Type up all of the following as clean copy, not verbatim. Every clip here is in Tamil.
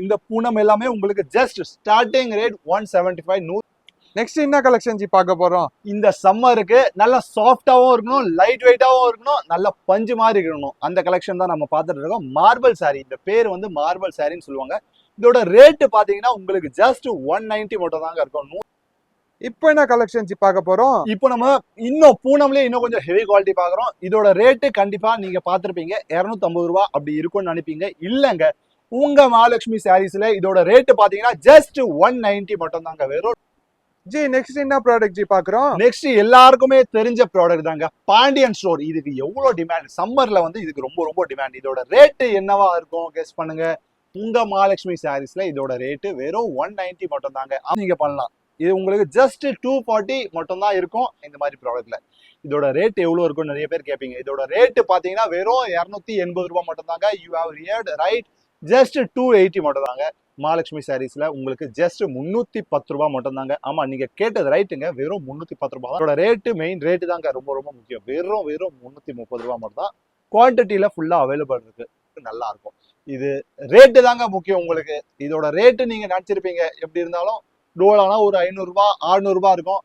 இந்த பூனம் எல்லாமே உங்களுக்கு ஜஸ்ட் ஸ்டார்டிங் ரேட் 175. நெக்ஸ்ட் என்ன கலெக்ஷன் ஜி பார்க்க போறோம்? இந்த சம்மருக்கு நல்ல சாஃப்டாவும் இருக்கணும், லைட் வெயிட்டாவும் இருக்கணும், நல்ல பஞ்சு மாதிரி இருக்கணும். அந்த கலெக்ஷன் தான் நம்ம பார்த்துட்டு இருக்கோம். மார்பிள் சாரி, இந்த பேர் வந்து மார்பிள் சாரின்னு சொல்லுவாங்க. இதோட ரேட் பாத்தீங்கன்னா உங்களுக்கு ஜஸ்ட் 190 மட்டும் தாங்க இருக்கும். இப்போ என்ன கலெக்ஷன் ஜி பார்க்க போறோம்? இப்போ நம்ம இன்னும் பூனம்லயே இன்னும் கொஞ்சம் ஹெவி குவாலிட்டி பாக்குறோம். இதோட ரேட்டு கண்டிப்பா நீங்க பாத்திருப்பீங்க 250 ரூபாய் அப்படி இருக்கும்னு நினைப்பீங்க. இல்லங்க, உங்க மகாலட்சுமி சாரீஸ்ல இதோட ரேட்டு பாத்தீங்கன்னா ஜஸ்ட் 190 மட்டும் தாங்க. வெறும் ஜி நெக்ஸ்ட் என்ன ப்ராடக்ட் ஜி பாக்குறோம்? நெக்ஸ்ட் எல்லாருக்குமே தெரிஞ்ச ப்ராடக்ட் தாங்க, பாண்டியன் ஸ்டோர். இதுக்கு எவ்வளவு டிமாண்ட், சம்மர்ல வந்து இதுக்கு ரொம்ப ரொம்ப டிமாண்ட். இதோட ரேட்டு என்னவா இருக்கும் கெஸ் பண்ணுங்க. உங்க மகாலட்சுமி சாரீஸ்ல இதோட ரேட்டு வெறும் 190 மட்டும் தாங்க. நீங்க பண்ணலாம். இது உங்களுக்கு ஜஸ்ட் 240 மட்டும் தான் இருக்கும். இந்த மாதிரி ப்ராடக்ட்ல இதோட ரேட் எவ்வளவு இருக்கும் நிறைய பேர் கேட்பீங்க. இதோட ரேட்டு பாத்தீங்கன்னா வெறும் 280 ரூபாய் மட்டும் தாங்க. You have heard right, just 280 மட்டும் தாங்க. மகாலட்சுமி சாரீஸ்ல உங்களுக்கு ஜஸ்ட் 310 ரூபாய் மட்டும் தாங்க. ஆமா, நீங்க கேட்டது ரைட்டுங்க, வெறும் 310 ரூபாய். அதோட ரேட்டு மெயின் ரேட்டு தாங்க ரொம்ப ரொம்ப முக்கியம். வெறும் 330 ரூபாய் மட்டும் தான். குவான்டிட்டியில ஃபுல்லா அவைலபிள் இருக்கு, நல்லா இருக்கும். இது ரேட்டு தாங்க முக்கியம் உங்களுக்கு. இதோட ரேட்டு நீங்க நினைச்சிருப்பீங்க எப்படி இருந்தாலும் டோலானா ஒரு 500 ரூபாய் 600 ரூபாய் இருக்கும்.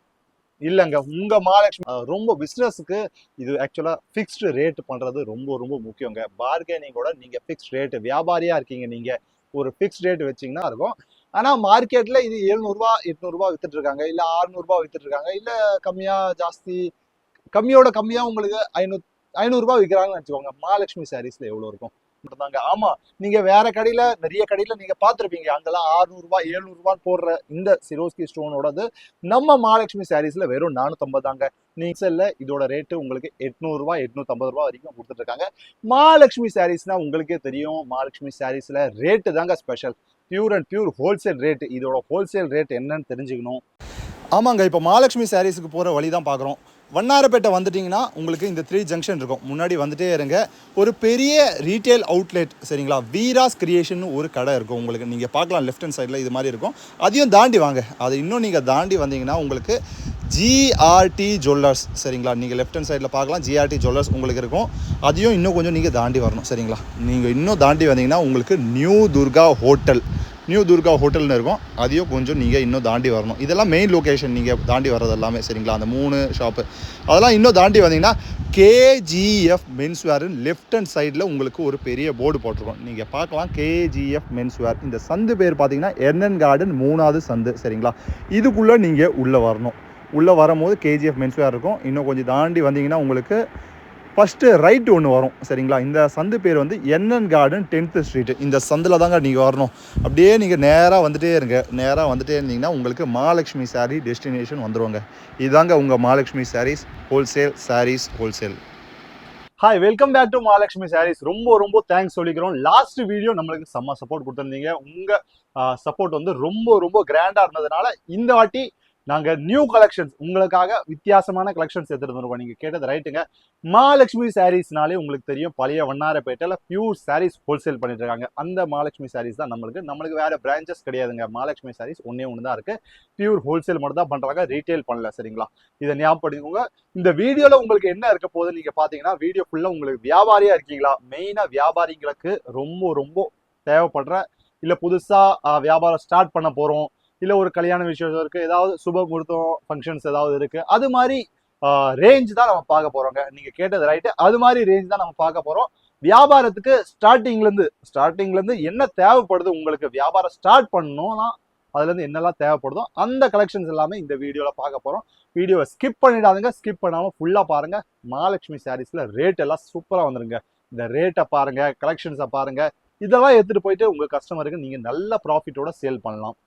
இல்லங்க, உங்க மகாலட்சுமி ரொம்ப பிசினஸுக்கு இது ஆக்சுவலா ஃபிக்ஸ்டு ரேட் பண்றது ரொம்ப ரொம்ப முக்கியங்க. பார்கெனிங்கோட நீங்க ஃபிக்ஸ்ட் ரேட், வியாபாரியா இருக்கீங்க நீங்க, ஒரு ஃபிக்ஸ்ட் ரேட் வச்சீங்கன்னா இருக்கும். ஆனா மார்க்கெட்ல இது 700 ரூபாய் 800 ரூபாய் வித்துட்டு இருக்காங்க, இல்ல 600 ரூபாய் வித்துட்டு இருக்காங்க, இல்ல கம்மியா ஜாஸ்தி கம்மியோட கம்மியா உங்களுக்கு 500 ரூபாய் விற்கிறாங்கன்னு வச்சுக்கோங்க. மகாலட்சுமி சாரீஸ்ல எவ்வளவு இருக்கும் தாங்க. ஆமா, நீங்க வேற கடையில நிறைய கடையில நீங்க பாத்திருப்பீங்க, அங்கெல்லாம் 600 ரூபாய் 700 ரூபாய் போடுற இந்த சிரோஸ்கி ஸ்டோனோடது நம்ம மகாலட்சுமி சாரீஸ்ல வெறும் 450 தாங்க. நீங்க இதோட ரேட்டு உங்களுக்கு 800 ரூபாய் 850 ரூபாய் வரைக்கும் கொடுத்துட்டு இருக்காங்க. மகாலட்சுமி சாரீஸ்னா உங்களுக்கே தெரியும், மகாலட்சுமி சாரீஸ்ல ரேட்டு தாங்க special. Pure and pure wholesale rate. இதோட ஹோல்சேல் ரேட் என்னன்னு தெரிஞ்சுக்கணும். ஆமாங்க, இப்போ மகாலட்சுமி சாரீஸுக்கு போகிற வழி தான் பார்க்குறோம். வண்ணாரப்பேட்டை வந்துட்டிங்கன்னா உங்களுக்கு இந்த 3 ஜங்ஷன் இருக்கும். முன்னாடி வந்துட்டே இருங்க, ஒரு பெரிய ரீட்டைல் அவுட்லெட் சரிங்களா, வீராஸ் கிரியேஷன் ஒரு கடை இருக்கும் உங்களுக்கு. நீங்கள் பார்க்கலாம் லெஃப்ட் ஹேண்ட் சைடில் இது மாதிரி இருக்கும். அதையும் தாண்டி வாங்க. அது இன்னும் நீங்கள் தாண்டி வந்தீங்கன்னா உங்களுக்கு ஜிஆர்டி ஜுவல்லர்ஸ் சரிங்களா, நீங்கள் லெஃப்ட் ஹேண்ட் சைடில் பார்க்கலாம் ஜிஆர்டி ஜுவல்லர்ஸ் உங்களுக்கு இருக்கும். அதையும் இன்னும் கொஞ்சம் நீங்கள் தாண்டி வரணும் சரிங்களா. நீங்கள் இன்னும் தாண்டி வந்தீங்கன்னா உங்களுக்கு நியூ துர்கா ஹோட்டல்னு இருக்கும். அதையும் கொஞ்சம் நீங்கள் இன்னும் தாண்டி வரணும். இதெல்லாம் மெயின் லொக்கேஷன், நீங்கள் தாண்டி வர்றது எல்லாமே சரிங்களா. அந்த 3 ஷாப்பு அதெல்லாம் இன்னும் தாண்டி வந்தீங்கன்னா கேஜிஎஃப் மென்ஸ்வேர்னு லெஃப்ட் ஹேண்ட் சைடில் உங்களுக்கு ஒரு பெரிய போர்டு போட்டிருக்கோம். நீங்கள் பார்க்கலாம் கேஜிஎஃப் மென்ஸ்வேர். இந்த சந்து பேர் பார்த்தீங்கன்னா என்என் கார்டன் 3வது சந்து சரிங்களா. இதுக்குள்ளே நீங்கள் உள்ளே வரணும். உள்ளே வரும்போது கேஜிஎஃப் மென்ஸ்வேர் இருக்கும். இன்னும் கொஞ்சம் தாண்டி வந்தீங்கன்னா உங்களுக்கு ஃபஸ்ட்டு ரைட்டு ஒன்று வரும் சரிங்களா. இந்த சந்து பேர் வந்து என்என் கார்டன் 10th ஸ்ட்ரீட். இந்த சந்தில் தாங்க நீங்கள் வரணும். அப்படியே நீங்கள் நேராக வந்துட்டே இருங்க. நேராக வந்துட்டே இருந்தீங்கன்னா உங்களுக்கு மகாலட்சுமி சாரீ டெஸ்டினேஷன் வந்துடுவாங்க. இதுதாங்க உங்கள் Mahalakshmi sarees wholesale. Hi, welcome back to Mahalakshmi sarees. ரொம்ப ரொம்ப தேங்க்ஸ் சொல்லிக்கிறோம். லாஸ்ட் வீடியோ நம்மளுக்கு செம்ம சப்போர்ட் கொடுத்துருந்தீங்க. உங்கள் சப்போர்ட் வந்து ரொம்ப ரொம்ப கிராண்டாக இருந்ததுனால இந்த வாட்டி நாங்கள் நியூ கலெக்ஷன்ஸ் உங்களுக்காக வித்தியாசமான கலெக்ஷன்ஸ் எடுத்துருந்துருக்கோம். நீங்கள் கேட்டது ரைட்டுங்க. மகாலட்சுமி சாரீஸ்னாலே உங்களுக்கு தெரியும், பழைய வண்ணாரப்பேட்டையில் பியூர் சாரீஸ் ஹோல்சேல் பண்ணிட்டு இருக்காங்க. அந்த மகாலட்சுமி சாரீஸ் தான் நம்மளுக்கு வேற பிரான்ச்சஸ் கிடையாதுங்க. மகாலட்சுமி சாரீஸ் ஒன்னே ஒன்று தான் இருக்கு. பியூர் ஹோல்சேல் மட்டும் தான் பண்றாங்க, ரீட்டைல் பண்ணல சரிங்களா. இதை ஞாபகப்படுத்திக்கோங்க. இந்த வீடியோல உங்களுக்கு என்ன இருக்க போது நீங்க பாத்தீங்கன்னா, வீடியோ ஃபுல்லா உங்களுக்கு வியாபாரியா இருக்கீங்களா, மெயினா வியாபாரிகளுக்கு ரொம்ப ரொம்ப தேவைப்படுற, இல்ல புதுசா வியாபாரம் ஸ்டார்ட் பண்ண போறோம், இல்ல ஒரு கல்யாண விஷயம் இருக்கு, ஏதாவது சுப முகூர்த்தம் ஃபங்க்ஷன்ஸ் ஏதாவது இருக்கு, அது மாதிரி ரேஞ்ச் தான் நம்ம பார்க்க போறோங்க. நீங்க கேட்டது ரைட்டு, அது மாதிரி ரேஞ்ச் தான் நம்ம பார்க்க போறோம். வியாபாரத்துக்கு ஸ்டார்டிங்ல இருந்து என்ன தேவைப்படுது, உங்களுக்கு வியாபாரம் ஸ்டார்ட் பண்ணணும்னா அதுல இருந்து என்னெல்லாம் தேவைப்படுதோ அந்த கலெக்ஷன்ஸ் எல்லாமே இந்த வீடியோல பார்க்க போறோம். வீடியோவை ஸ்கிப் பண்ணிடாதுங்க, ஸ்கிப் பண்ணாம ஃபுல்லா பாருங்க. மகாலட்சுமி சாரீஸ்ல ரேட் எல்லாம் சூப்பரா வந்துருங்க. இந்த ரேட்டை பாருங்க, கலெக்ஷன்ஸை பாருங்க, இதெல்லாம் எடுத்துட்டு போயிட்டு உங்க கஸ்டமருக்கு நீங்க நல்ல ப்ராஃபிட்டோட சேல் பண்ணலாம்.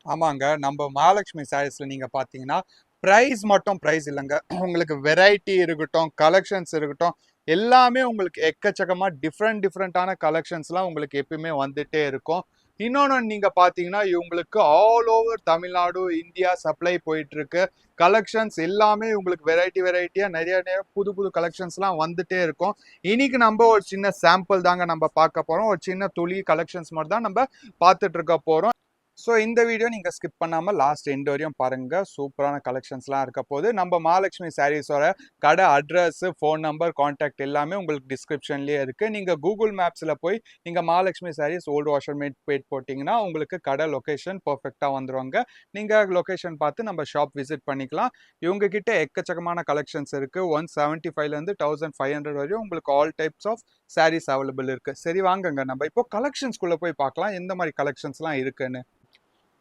ஆமாங்க, நம்ம மகாலட்சுமி சாரீஸ்ல நீங்க பாத்தீங்கன்னா பிரைஸ் இல்லைங்க, உங்களுக்கு வெரைட்டி இருக்கட்டும், கலெக்ஷன்ஸ் இருக்கட்டும், எல்லாமே உங்களுக்கு எக்கச்சக்கமா டிஃப்ரெண்டான கலெக்ஷன்ஸ்லாம் உங்களுக்கு எப்பயுமே வந்துட்டே இருக்கும். இன்னொன்று நீங்க பாத்தீங்கன்னா இவங்களுக்கு all over Tamil Nadu India supply போயிட்டு இருக்கு. கலெக்ஷன்ஸ் எல்லாமே உங்களுக்கு வெரைட்டியா நிறைய புது கலெக்ஷன்ஸ்லாம் வந்துட்டே இருக்கும். இன்னைக்கு நம்ம ஒரு சின்ன சாம்பிள் தாங்க நம்ம பார்க்க போறோம். ஒரு சின்ன துளி கலெக்ஷன்ஸ் மட்டும் தான் நம்ம பார்த்துட்டு இருக்க போறோம். ஸோ இந்த வீடியோ நீங்கள் ஸ்கிப் பண்ணாமல் லாஸ்ட் எண்ட் வரையும் பாருங்கள். சூப்பரான கலெக்ஷன்ஸ்லாம் இருக்க போது. நம்ம மகாலட்சுமி சாரீஸோட கடை அட்ரஸ், ஃபோன் நம்பர், கான்டாக்ட் எல்லாமே உங்களுக்கு டிஸ்கிரிப்ஷன்லேயே இருக்குது. நீங்கள் கூகுள் மேப்ஸில் போய் நீங்கள் மகாலட்சுமி சாரீஸ் ஓல்டு வாஷர்மேட் பேட் போட்டிங்கன்னா உங்களுக்கு கடை லொக்கேஷன் பர்ஃபெக்டாக வந்துடுவாங்க. நீங்கள் லொக்கேஷன் பார்த்து நம்ம ஷாப் விசிட் பண்ணிக்கலாம். இவங்க கிட்ட எக்கச்சக்கமான கலெக்ஷன்ஸ் இருக்குது. 175லேருந்து 1500 வரையும் உங்களுக்கு all types of sarees available இருக்குது. சரி வாங்குங்க, நம்ம இப்போ கலெக்ஷன்ஸ்குள்ளே போய் பார்க்கலாம் எந்த மாதிரி கலெக்ஷன்ஸ்லாம் இருக்குன்னு.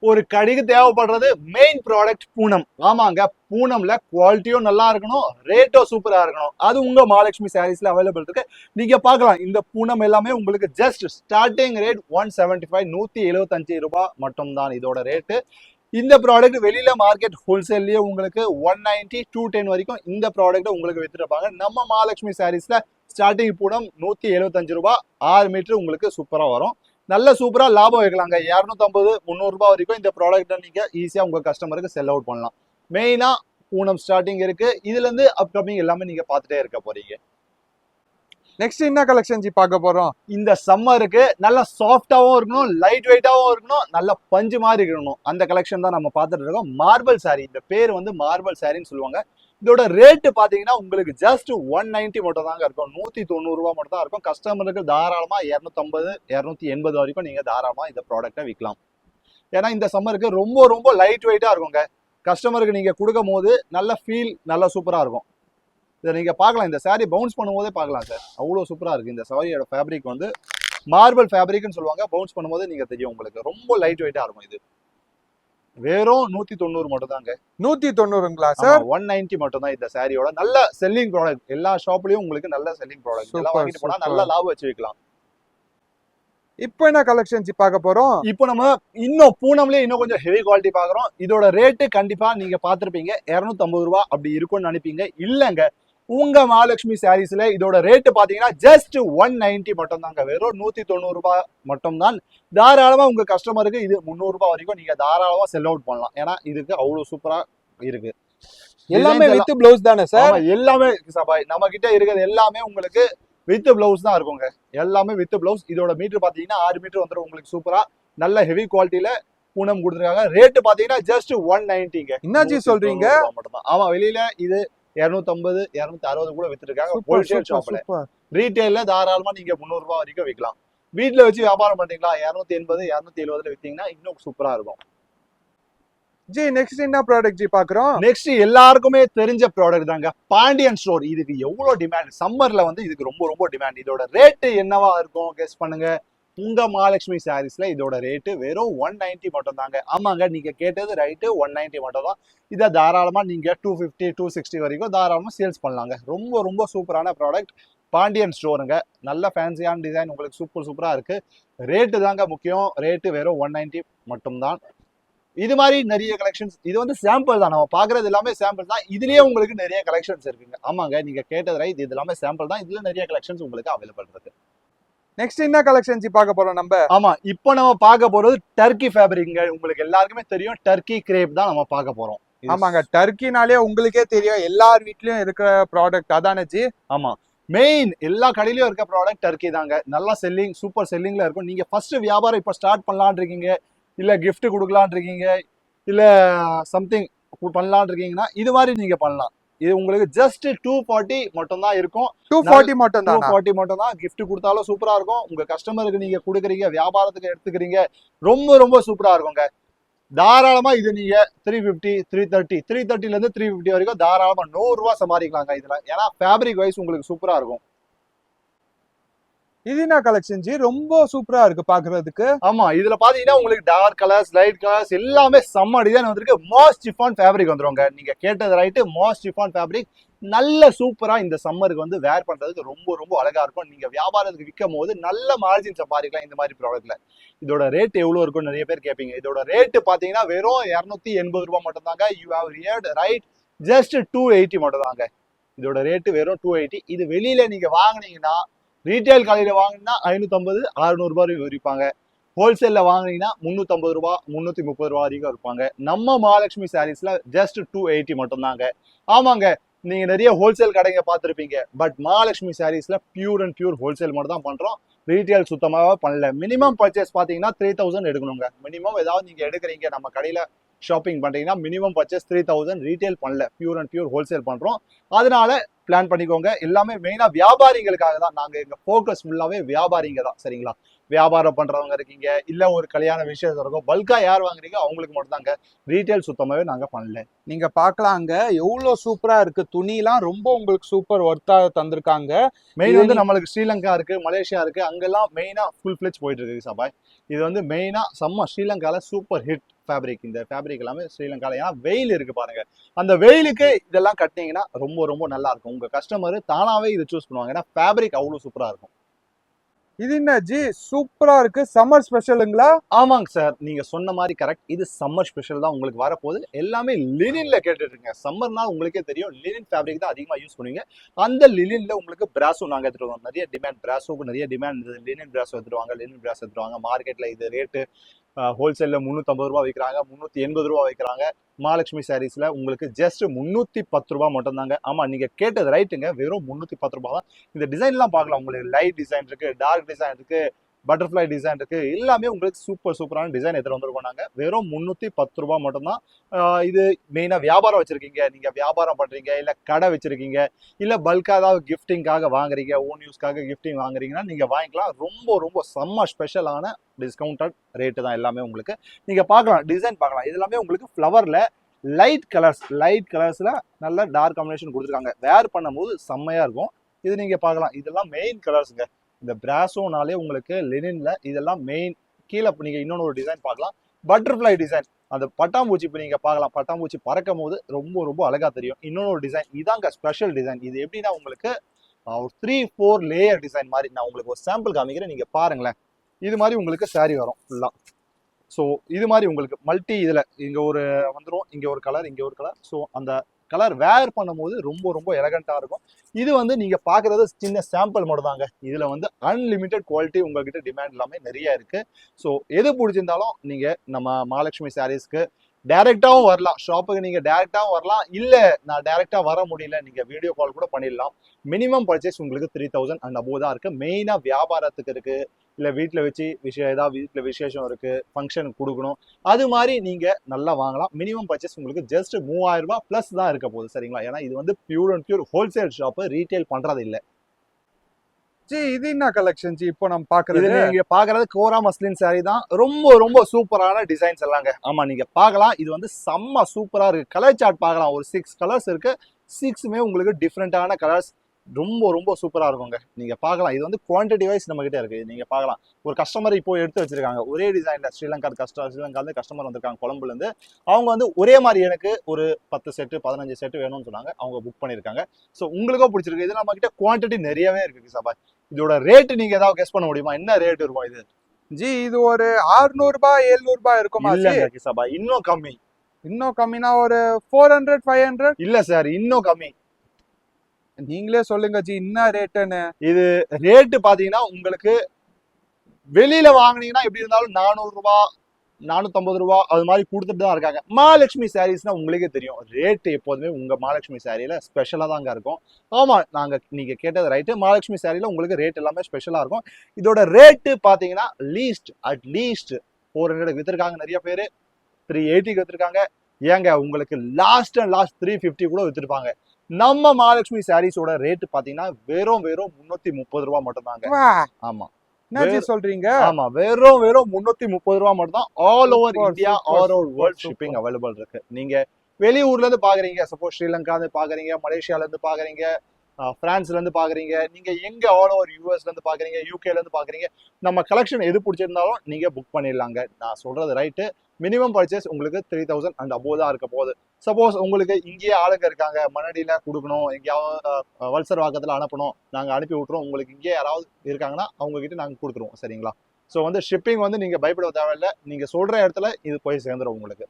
ஒரு கடைக்கு தேவைப்படுறது மெயின் ப்ராடக்ட் பூனம். ஆமாங்க, பூனம்ல குவாலிட்டியும் நல்லா இருக்கணும், ரேட்டும் சூப்பரா இருக்கணும். அது உங்க மகாலட்சுமி சாரீஸ்ல அவைலபிள் இருக்கு. நீங்க பார்க்கலாம், இந்த பூனம் எல்லாமே உங்களுக்கு ஜஸ்ட் ஸ்டார்டிங் ரேட் 175 175 ரூபாய் மட்டும் தான் இதோட ரேட்டு. இந்த ப்ராடக்ட் வெளியில மார்க்கெட் ஹோல்சேல்லயே உங்களுக்கு 190 210 வரைக்கும் இந்த ப்ராடக்ட் உங்களுக்கு வித்துருப்பாங்க. நம்ம மகாலட்சுமி சாரீஸ்ல ஸ்டார்டிங் பூனம் 175 ரூபாய், 6 மீட்டர் உங்களுக்கு சூப்பரா வரும். நல்ல சூப்பரா லாபம் வைக்கலாங்க. 250 300 ரூபாய் வரைக்கும் இந்த ப்ராடக்ட்டை நீங்க ஈஸியா உங்க கஸ்டமருக்கு செல் அவுட் பண்ணலாம். மெயினா பூனம் ஸ்டார்டிங் இருக்கு. இதுல இருந்து அப்கமிங் எல்லாமே நீங்க பார்த்துட்டே இருக்க போறீங்க. நெக்ஸ்ட் என்ன கலெக்ஷன்ஸ் பார்க்க போறோம்? இந்த சம்மருக்கு நல்ல சாஃப்டாவும் இருக்கணும், லைட் வெயிட்டாவும் இருக்கணும், நல்ல பஞ்சு மாதிரி இருக்கணும். அந்த கலெக்ஷன் தான் நம்ம பார்த்துட்டு இருக்கோம். மார்பிள் சாரி, இந்த பேர் வந்து மார்பிள் சாரின்னு சொல்லுவாங்க. இதோட ரேட் பாத்தீங்கன்னா உங்களுக்கு ஜஸ்ட் 190 மட்டும் தாங்க இருக்கும். 190 ரூபாய் மட்டும் தான் இருக்கும். கஸ்டமருக்கு தாராளமா 250 280 வரைக்கும் நீங்க தாராளமா இந்த ப்ராடக்ட்டை விற்கலாம். ஏன்னா இந்த சம்மருக்கு ரொம்ப ரொம்ப லைட் வெயிட்டா இருக்குங்க. கஸ்டமருக்கு நீங்க கொடுக்கும் போது நல்ல ஃபீல் நல்ல சூப்பரா இருக்கும். இதை நீங்க பார்க்கலாம், இந்த சாரி பவுன்ஸ் பண்ணும்போதே பார்க்கலாம் சார், அவ்வளோ சூப்பரா இருக்கு. இந்த சாரியோட ஃபேப்ரிக் வந்து மார்பிள் ஃபேப்ரிக்னு சொல்லுவாங்க. பவுன்ஸ் பண்ணும்போது நீங்க தெரியும் உங்களுக்கு ரொம்ப லைட் வெயிட்டா இருக்கும். இது வெறும் 190 மட்டும் தாங்க. 190ங்களா சார்? 190 மட்டும் தான் இந்த சாரியோட நல்ல செல்லிங் ப்ராடக்ட். எல்லா ஷாப்லயும் உங்களுக்கு நல்ல செல்லிங் ப்ராடக்ட். எல்லாம் வாங்கிட்டு போனா நல்ல லாபம் வச்சு வைக்கலாம். இப்போ என்ன கலெக்ஷன்ஸ் பார்க்க போறோம்? இப்போ நம்ம இன்னும் பூனம்லயே இன்னும் கொஞ்சம் ஹெவி குவாலிட்டி பாக்குறோம். இதோட ரேட்டு கண்டிப்பா நீங்க பாத்திருப்பீங்க, 250 ரூபாய் அப்படி இருக்கும்னு நினைப்பீங்க. இல்லங்க, உங்க மகாலட்சுமி சாரீஸ்ல இதோட ரேட்டு பாத்தீங்கன்னா ஜஸ்ட் 190 மட்டும் தாங்க. வெறும் 190 ரூபாய் மட்டும் தான். தாராளமா உங்க கஸ்டமருக்கு இது 300 ரூபாய் வரைக்கும் நீங்க தாராளமா செல் அவுட் பண்ணலாம். ஏன்னா இதுக்கு அவ்வளவு சூப்பரா இருக்கு. எல்லாமே வித் பிளவுஸ் தானே சார்? எல்லாமே சபாய் நம்ம கிட்ட இருக்கிறது எல்லாமே உங்களுக்கு வித் பிளவுஸ் தான் இருக்குங்க. எல்லாமே வித் பிளவுஸ். இதோட மீட்டர் பாத்தீங்கன்னா 6 மீட்டர் வந்துடும் உங்களுக்கு சூப்பரா. நல்ல ஹெவி குவாலிட்டியில பூனம் கொடுத்துருக்காங்க. ரேட்டு பாத்தீங்கன்னா ஜஸ்ட் 190ங்க. என்னாச்சு சொல்றீங்க? ஆமா, வெளியில இது 250 260 கூட வித்துருக்காங்க ஹோல்சேல் ஷாப்ல. ரீட்டைல்ல தாராளமா நீங்க 300 ரூபாய் வரைக்கும் விற்கலாம். வீட்டுல வச்சு வியாபாரம் பண்றீங்களா 280 270 வித்தீங்கன்னா இன்னும் சூப்பரா இருக்கும். ஜி நெக்ஸ்ட் என்ன ப்ராடக்ட் ஜி பாக்குறோம்? நெக்ஸ்ட் எல்லாருக்குமே தெரிஞ்ச ப்ராடக்ட் தாங்க, பாண்டியன் ஸ்டோர். இதுக்கு எவ்வளவு டிமாண்ட், சம்மர்ல வந்து இதுக்கு ரொம்ப ரொம்ப டிமாண்ட். இதோட ரேட்டு என்னவா இருக்கும் கெஸ் பண்ணுங்க. உங்க மகாலட்சுமி சாரீஸ்ல இதோட ரேட்டு வெறும் 190 மட்டும் தாங்க. ஆமாங்க, நீங்க கேட்டது ரைட்டு, 190 மட்டும் தான். இதை தாராளமா நீங்க 250 260 வரைக்கும் தாராளமா சேல்ஸ் பண்ணலாங்க. ரொம்ப ரொம்ப சூப்பரான ப்ராடக்ட் பாண்டியன் ஸ்டோருங்க. நல்ல ஃபேன்சியான டிசைன் உங்களுக்கு சூப்பரா இருக்கு. ரேட்டு தாங்க முக்கியம். ரேட்டு வெறும் 190 மட்டும் தான். இது மாதிரி நிறைய கலெக்ஷன்ஸ். இது வந்து சாம்பிள் தான், நம்ம பாக்குறது எல்லாமே சாம்பிள் தான். இதுலயே உங்களுக்கு நிறைய கலெக்ஷன்ஸ் இருக்குங்க. ஆமாங்க, நீங்க கேட்டது ரைட், இது எல்லாமே சாம்பிள் தான். இதுல நிறைய கலெக்ஷன்ஸ் உங்களுக்கு அவைலபிள் இருக்கு. நெக்ஸ்ட் என்ன கலெக்ஷன்ஸ் பார்க்க போறோம் நம்ம? ஆமா, இப்போ நம்ம பார்க்க போறது டர்க்கி ஃபேப்ரிக்ங்க. உங்களுக்கு எல்லாருக்குமே தெரியும், டர்க்கி கிரேப் தான் நம்ம பார்க்க போறோம். ஆமாங்க, டர்க்கினாலே உங்களுக்கே தெரியும் எல்லார் வீட்லயும் இருக்கிற ப்ராடக்ட் அதானே ஜி? ஆமா, மெயின் எல்லா கடையிலயும் இருக்க ப்ராடக்ட் டர்க்கி தாங்க. நல்லா செல்லிங், சூப்பர் செல்லிங்ல இருக்கும். நீங்க ஃபர்ஸ்ட் வியாபாரம் இப்ப ஸ்டார்ட் பண்ணலான் இருக்கீங்க, இல்ல கிஃப்ட் கொடுக்கலான் இருக்கீங்க, இல்ல சம்திங் பண்ணலான் இருக்கீங்கன்னா இது மாதிரி நீங்க பண்ணலாம். இது உங்களுக்கு ஜஸ்ட் 240 மட்டும் தான் இருக்கும். 240 மட்டும் தான். 240 மட்டும் தான். கிஃப்ட் கொடுத்தாலும் சூப்பரா இருக்கும். உங்க கஸ்டமருக்கு நீங்க கொடுக்குறீங்க, வியாபாரத்துக்கு எடுத்துக்கிறீங்க, ரொம்ப ரொம்ப சூப்பரா இருக்குங்க. தாராளமா இது நீங்க 350 330 இருந்து 350 வரைக்கும் தாராளமா 100 ரூபாய் சம்பாதிக்கலாங்க இதுல. ஏன்னா ஃபேப்ரிக் வைஸ் உங்களுக்கு சூப்பரா இருக்கும். இது என்ன கலெக்ஷன் ஜி? ரொம்ப சூப்பரா இருக்கு பாக்குறதுக்கு. ஆமா, இதுல பாத்தீங்கன்னா உங்களுக்கு டார்க் கலர்ஸ், லைட் கலர்ஸ் எல்லாமே செம்ம டிசைன் வந்திருக்கு. மாஸ் சிஃபான் ஃபேப்ரிக் வந்துருங்க. நீங்க கேட்டது ரைட்டு, மாஸ் சிஃபான் ஃபேப்ரிக் நல்ல சூப்பரா இந்த சம்மருக்கு வந்து வேர் பண்றதுக்கு ரொம்ப ரொம்ப அழகா இருக்கும். நீங்க வியாபாரத்துக்கு விற்கும் போது நல்ல மார்ஜின் சம்பாதிக்கலாம் இந்த மாதிரி ப்ராடக்ட்ல. இதோட ரேட் எவ்வளவு இருக்கும் நிறைய பேர் கேட்பீங்க. இதோட ரேட்டு பாத்தீங்கன்னா வெறும் 280 ரூபாய் மட்டும் தாங்க. You have heard right, just 280 மட்டும் தாங்க. இதோட ரேட்டு வெறும் 280. இது வெளியில நீங்க வாங்குனீங்கன்னா, ரீட்டைல் கடையில வாங்கினா 550 600 ரூபாய் விற்பாங்க. ஹோல்சேல்ல வாங்கினீங்கன்னா 350 ரூபாய் 330 ரூபாய் வரைக்கும் இருப்பாங்க. நம்ம மகாலட்சுமி சாரீஸ்ல ஜஸ்ட் 280 மட்டும் தாங்க. ஆமாங்க, நீங்க நிறைய ஹோல்சேல் கடைங்க பார்த்துருப்பீங்க. பட் மகாலட்சுமி சாரீஸ்ல பியூர் அண்ட் பியூர் ஹோல்சேல் மட்டும் தான் பண்றோம். ரீட்டைல் சுத்தமாவே பண்ணல. மினிமம் பர்ச்சேஸ் பாத்தீங்கன்னா 3000 எடுக்கணுங்க. மினிமம் ஏதாவது நீங்க எடுக்கிறீங்க நம்ம கடையில ஷாப்பிங் பண்றீங்கன்னா மினிமம் பர்ச்சேஸ் 3000. ரீட்டைல் பண்ணல, பியூர் அண்ட் பியூர் ஹோல்சேல் பண்றோம். அதனால பிளான் பண்ணிக்கோங்க. எல்லாமே மெயினா வியாபாரிகளுக்காக தான். நாங்க எங்க ஃபோக்கஸ் ஃபுல்லாவே வியாபாரிங்க தான், சரிங்களா? வியாபாரம் பண்றவங்க இருக்கீங்க, இல்ல ஒரு கல்யாண விசேஷம் இருக்கும், பல்கா யார் வாங்குறீங்க அவங்களுக்கு மட்டும் தாங்க. ரீட்டைல் சுத்தமாவே நாங்க பண்ணல. நீங்க பார்க்கலாங்க எவ்வளவு சூப்பரா இருக்கு. துணிலாம் ரொம்ப உங்களுக்கு சூப்பர் ஒர்த்தா தந்திருக்காங்க. மெயின் இது வந்து நம்மளுக்கு ஸ்ரீலங்கா இருக்கு, மலேசியா இருக்கு, அங்கெல்லாம் மெயினா ஃபுல் ஃபிளெஜ் போயிட்டு இருக்கு சபாய். இது வந்து மெயினா செம்ம ஸ்ரீலங்கால சூப்பர் ஹிட் ஃபேப்ரிக். இந்த ஃபேப்ரிக் எல்லாமே ஸ்ரீலங்கால, ஏன்னா வெயில் இருக்கு பாருங்க. அந்த வெயிலுக்கு இதெல்லாம் கட்டினீங்கன்னா ரொம்ப ரொம்ப நல்லா இருக்கும். உங்க கஸ்டமர் தானாவே இதை சூஸ் பண்ணுவாங்க, ஏன்னா ஃபேப்ரிக் அவ்வளவு சூப்பரா இருக்கும். இது என்ன ஜி சூப்பரா இருக்கு, சம்மர் ஸ்பெஷலுங்களா? ஆமாங்க சார், நீங்க சொன்ன மாதிரி கரெக்ட். இது சம்மர் ஸ்பெஷல் தான் உங்களுக்கு வரப்போகுது. எல்லாமே லினின்ல கேட்டுட்டு இருக்கீங்க. சம்மர்னா உங்களுக்கே தெரியும், லினின் ஃபேப்ரிக் தான் அதிகமா யூஸ் பண்ணுவீங்க. அந்த லினின்ல உங்களுக்கு பிராஸோ நாங்க எடுத்துட்டு வரோம். நிறைய டிமாண்ட், பிராஸோக்கு நிறைய டிமாண்ட் இருந்தது. லினின் பிராஸோ எடுத்துருவாங்க, லினின் பிராஸ் எடுத்துருவாங்க. மார்க்கெட்ல இது ரேட்டு ஹோல்சேல்ல 350 ரூபா விற்கிறாங்க, 380 ரூபா விற்கிறாங்க. மகாலட்சுமி சாரீஸ்ல உங்களுக்கு ஜஸ்ட் 310 ரூபா மட்டும் தாங்க. ஆமா, நீங்க கேட்டது ரைட்டுங்க, வெறும் 310 ரூபா தான். இந்த டிசைன் எல்லாம் பார்க்கலாம். உங்களுக்கு லைட் டிசைன் இருக்கு, டார்க் டிசைன் இருக்கு, பட்டர்ஃப்ளை டிசைன் இருக்கு. எல்லாமே உங்களுக்கு சூப்பரான டிசைன் எடுத்துட்டு வந்துருக்கோம் நாங்க. வெறும் 310 ரூபா மட்டும் தான். இது மெயினா வியாபாரம் வச்சிருக்கீங்க, நீங்க வியாபாரம் பண்றீங்க, இல்ல கடை வச்சிருக்கீங்க, இல்ல பல்கா ஏதாவது கிஃப்டிங்காக வாங்குறீங்க, ஓன் யூஸ்க்காக கிஃப்டிங் வாங்குறீங்கன்னா நீங்க வாங்கிக்கலாம். ரொம்ப ரொம்ப செம்ம ஸ்பெஷலான டிஸ்கவுண்டட் ரேட்டு தான் எல்லாமே உங்களுக்கு. நீங்க பார்க்கலாம், டிசைன் பார்க்கலாம். இது எல்லாமே உங்களுக்கு ஃப்ளவர்ல லைட் கலர்ஸ்ல நல்ல டார்க் காம்பினேஷன் கொடுத்துருக்காங்க. வேர் பண்ணும்போது செம்மையா இருக்கும். இது நீங்க பார்க்கலாம், இதெல்லாம் மெயின் கலர்ஸுங்க. இந்த பிராசோனாலே உங்களுக்கு லினின்ல இதெல்லாம் மெயின். கீழே நீங்க இன்னொன்று ஒரு டிசைன் பார்க்கலாம், பட்டர்ஃப்ளை டிசைன். அந்த பட்டாம்பூச்சி இப்போ நீங்க பார்க்கலாம், பட்டாம்பூச்சி பறக்கும் போது ரொம்ப ரொம்ப அழகா தெரியும். இன்னொன்று ஒரு டிசைன், இதாங்க ஸ்பெஷல் டிசைன். இது எப்படின்னா உங்களுக்கு ஒரு 3-4 லேயர் டிசைன் மாதிரி. நான் உங்களுக்கு ஒரு சாம்பிள் காமிக்கிறேன், நீங்க பாருங்களேன். இது மாதிரி உங்களுக்கு சாரி வரும் ஃபுல்லா. ஸோ இது மாதிரி உங்களுக்கு மல்டி இதில் இங்கே ஒரு வந்துடும், இங்கே ஒரு கலர், இங்கே ஒரு கலர். ஸோ அந்த கலர் வேர் பண்ணும்போது ரொம்ப ரொம்ப எலகண்ட்டாக இருக்கும். இது வந்து நீங்கள் பார்க்குறது சின்ன சாம்பிள் மட்டும் தாங்க. இதில் வந்து அன்லிமிட்டெட் குவாலிட்டி உங்ககிட்ட டிமாண்ட் எல்லாமே நிறைய இருக்குது. ஸோ எது பிடிச்சிருந்தாலும் நீங்கள் நம்ம மகாலட்சுமி சாரீஸ்க்கு டைரெக்டாகவும் வரலாம். ஷாப்புக்கு நீங்கள் டைரெக்டாகவும் வரலாம், இல்லை நான் டைரெக்டாக வர முடியல, நீங்கள் வீடியோ கால் கூட பண்ணிடலாம். மினிமம் பர்ச்சேஸ் உங்களுக்கு 3000 அண்ட் அபோவ் தான் இருக்குது. மெயினாக வியாபாரத்துக்கு இருக்குது, இல்லை வீட்டில் வச்சு ஏதாவது வீட்டில் விசேஷம் இருக்குது, ஃபங்க்ஷனுக்கு கொடுக்கணும், அது மாதிரி நீங்கள் நல்லா வாங்கலாம். மினிமம் பர்ச்சேஸ் உங்களுக்கு ஜஸ்ட் 3000 ரூபாய் ப்ளஸ் தான் இருக்க போகுது, சரிங்களா? ஏன்னா இது வந்து pure and pure wholesale shop, retail பண்ணுறது இல்லை. ஜி இது என்ன கலெக்ஷன் ஜி இப்போ நம்ம பாக்குறது? இது நீங்க பாக்குறது கோரா மஸ்லின் சாரி தான். ரொம்ப ரொம்ப சூப்பரான டிசைன்ஸ் எல்லாங்க. ஆமா, நீங்க பார்க்கலாம். இது வந்து செம்ம சூப்பரா இருக்கு. கலர் சார்ட் பார்க்கலாம், ஒரு 6 கலர்ஸ் இருக்கு. 6மே உங்களுக்கு டிஃப்ரெண்டான கலர்ஸ். ரொம்ப ரொம்ப சூப்பரா இருக்குங்க. நீங்க பார்க்கலாம், இது வந்து குவான்டிட்டி வைஸ் நம்ம கிட்ட இருக்கு. நீங்க பார்க்கலாம், ஒரு கஸ்டமர் இப்போ எடுத்து வச்சிருக்காங்க ஒரே டிசைன்ல. ஸ்ரீலங்கா கஸ்டமர் வந்திருக்காங்க கொழம்புல இருந்து. அவங்க வந்து ஒரே மாதிரி எனக்கு ஒரு 10 செட்டு 15 செட்டு வேணும்னு சொன்னாங்க. அவங்க புக் பண்ணிருக்காங்க. ஸோ உங்களுக்கும் பிடிச்சிருக்கு. இது நம்ம கிட்ட குவான்டிட்டி நிறையவே இருக்கு சபாய். இதோட ரேட் நீங்க ஏதாவது கெஸ் பண்ண முடியுமா? என்ன ரேட் இருக்கும் இது? ஜி இது ஒரு 600 ரூபாய் 700 ரூபாய் இருக்குமா? இல்லங்க கிசபா, இன்னும் கம்மி. இன்னும் கம்மினா ஒரு 400 500? இல்ல சார், இன்னும் கம்மி. நீங்களே சொல்லுங்க ஜி என்ன ரேட்டுன்னு. இது ரேட்டு பாத்தீங்கன்னா உங்களுக்கு வெளியில வாங்குனீங்கன்னா எப்படி இருந்தாலும் 400 ரூபாய் 450 ரூபாய் அது மாதிரி கொடுத்துட்டு தான் இருக்காங்க. மகாலட்சுமி சாரீஸ்னா உங்களுக்கே தெரியும், ரேட் எப்போதுமே உங்க மகாலட்சுமி சாரியில ஸ்பெஷலா தாங்க இருக்கும். ஆமா, நீங்க கேட்டது ரைட்டு. மகாலட்சுமி சாரியில உங்களுக்கு ரேட் எல்லாமே ஸ்பெஷலா இருக்கும். இதோட ரேட்டு பாத்தீங்கன்னா அட்லீஸ்ட் 400 வித்துருக்காங்க நிறைய பேரு, 380 வித்துருக்காங்க. ஏங்க உங்களுக்கு லாஸ்ட் 350 கூட வித்துருப்பாங்க. நம்ம மகாலட்சுமி சாரீஸோட ரேட் பாத்தீங்கன்னா வெறும் 330 ரூபாய் மட்டும் தாங்க. ஆமா, என்ன சொல்றீங்க? ஆமா, வெறும் 330 ரூபாய் மட்டும் தான். All over India, all over world shipping available இருக்கு. நீங்க வெளியூர்ல இருந்து பாக்குறீங்க, சப்போஸ் ஸ்ரீலங்கா இருந்து பாக்குறீங்க, மலேசியால இருந்து பாக்குறீங்க, பிரான்ஸ்ல இருந்து பாக்குறீங்க, நீங்க எங்க ஆல் ஓவர் யூஎஸ்ல இருந்து பாக்குறீங்க, யூகேல இருந்து பாக்குறீங்க, நம்ம கலெக்ஷன் எது பிடிச்சிருந்தாலும் நீங்க புக் பண்ணிடலாங்க. நான் சொல்றது ரைட்டு. மினிமம் பர்ச்சேஸ் உங்களுக்கு 3000 அண்ட் அபோவ் தான் இருக்க போகுது. சப்போஸ் உங்களுக்கு இங்கேயே ஆளுங்க இருக்காங்க, மணடியில கொடுக்கணும், எங்கேயாவது வல்சர் வாக்கத்துல அனுப்பணும், நாங்க அனுப்பி விட்டுறோம். உங்களுக்கு இங்கே யாராவது இருக்காங்கன்னா அவங்க கிட்ட நாங்க கொடுத்துருவோம், சரிங்களா? ஸோ வந்து ஷிப்பிங் வந்து நீங்க பயப்பட தேவையில்லை. நீங்க சொல்ற இடத்துல இது போய் சேர்ந்துடும் உங்களுக்கு.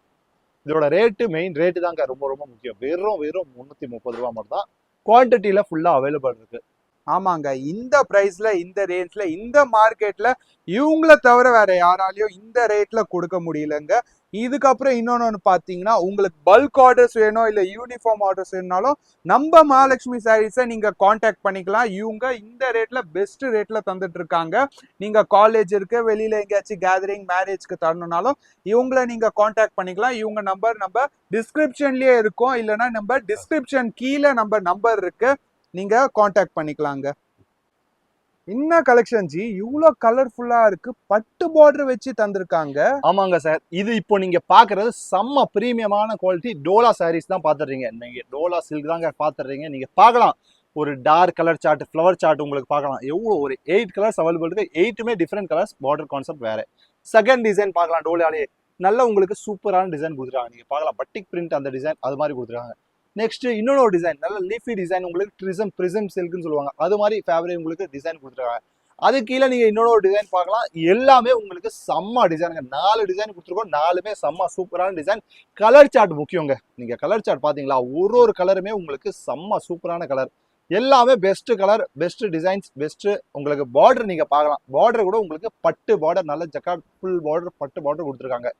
இதோட ரேட்டு மெயின் ரேட்டு தாங்க ரொம்ப ரொம்ப முக்கியம். வெறும் 330 ரூபாய் மட்டும் தான். குவான்டிட்டியில ஃபுல்லா அவைலபிள் இருக்கு. ஆமாங்க, இந்த பிரைஸ்ல, இந்த ரேஞ்ச்ல, இந்த மார்க்கெட்ல இவங்கள தவிர வேற யாராலையும் இந்த ரேட்ல கொடுக்க முடியலங்க. இதுக்கப்புறம் இன்னொன்னு பாத்தீங்கன்னா, உங்களுக்கு பல்க் ஆர்டர்ஸ் வேணும் இல்ல யூனிஃபார்ம் ஆர்டர்ஸ் வேணும்னாலும் நம்ம மகாலட்சுமி சாரீஸை நீங்க காண்டாக்ட் பண்ணிக்கலாம். இவங்க இந்த ரேட்ல பெஸ்ட் ரேட்ல தந்துட்டு இருக்காங்க. நீங்க காலேஜ் இருக்கு, வெளியில எங்கேயாச்சும் கேதரிங் மேரேஜ்க்கு தரணும்னாலும் இவங்கள நீங்க காண்டாக்ட் பண்ணிக்கலாம். இவங்க நம்பர் நம்ம டிஸ்கிரிப்ஷன்லயே இருக்கும், இல்லைன்னா நம்ம டிஸ்கிரிப்ஷன் கீழே நம்ம நம்பர் இருக்கு, நீங்க காண்டாக்ட் பண்ணிக்கலாங்க. என்ன கலெக்ஷன் ஜி, இவ்வளோ கலர்ஃபுல்லா இருக்கு, பட்டு பார்டர் வச்சு தந்திருக்காங்க. ஆமாங்க சார், இது இப்போ நீங்க பாக்குறது செம்ம பிரீமியமான குவாலிட்டி டோலா சாரீஸ் தான் பாத்துறீங்க. நீங்க டோலா சில்க் தாங்க பாத்துறீங்க. நீங்க பார்க்கலாம் ஒரு டார்க் கலர் சார்ட், ஃப்ளவர் சார்ட் உங்களுக்கு பார்க்கலாம். எவ்வளோ ஒரு 8 கலர்ஸ் அவைலபிள் இருக்கு. 8மே டிஃப்ரெண்ட் கலர்ஸ், பார்டர் கான்செப்ட் வேற. செகண்ட் டிசைன் பார்க்கலாம். டோலாலே நல்ல உங்களுக்கு சூப்பரான டிசைன் கொடுத்துருக்காங்க. நீங்க பார்க்கலாம் பட்டிக் பிரிண்ட் அந்த டிசைன் அது மாதிரி கொடுத்துருக்காங்க. நெக்ஸ்ட் இன்னொரு டிசைன் நல்ல லீஃபி டிசைன், உங்களுக்கு பிரிசம் சில்க்னு சொல்லுவாங்க, அது மாதிரி ஃபேப்ரிக் உங்களுக்கு டிசைன் கொடுத்துருக்காங்க. அது கீழே நீங்க இன்னொரு டிசைன் பார்க்கலாம். எல்லாமே உங்களுக்கு செம்ம டிசைனுங்க. 4 டிசைன் கொடுத்துருக்கோம். 4மே செம்ம சூப்பரான டிசைன். கலர் சார்ட் முக்கியங்க. நீங்க கலர் சார்ட் பாத்தீங்களா, ஒரு கலருமே உங்களுக்கு செம்ம சூப்பரான கலர். எல்லாமே best colour, best designs, best. உங்களுக்கு பார்டர் நீங்க பார்க்கலாம். பார்டர் கூட உங்களுக்கு பட்டு பார்டர், நல்ல ஜக்கார்ட் ஃபுல் பார்டர், பட்டு பார்டர் கொடுத்துருக்காங்க.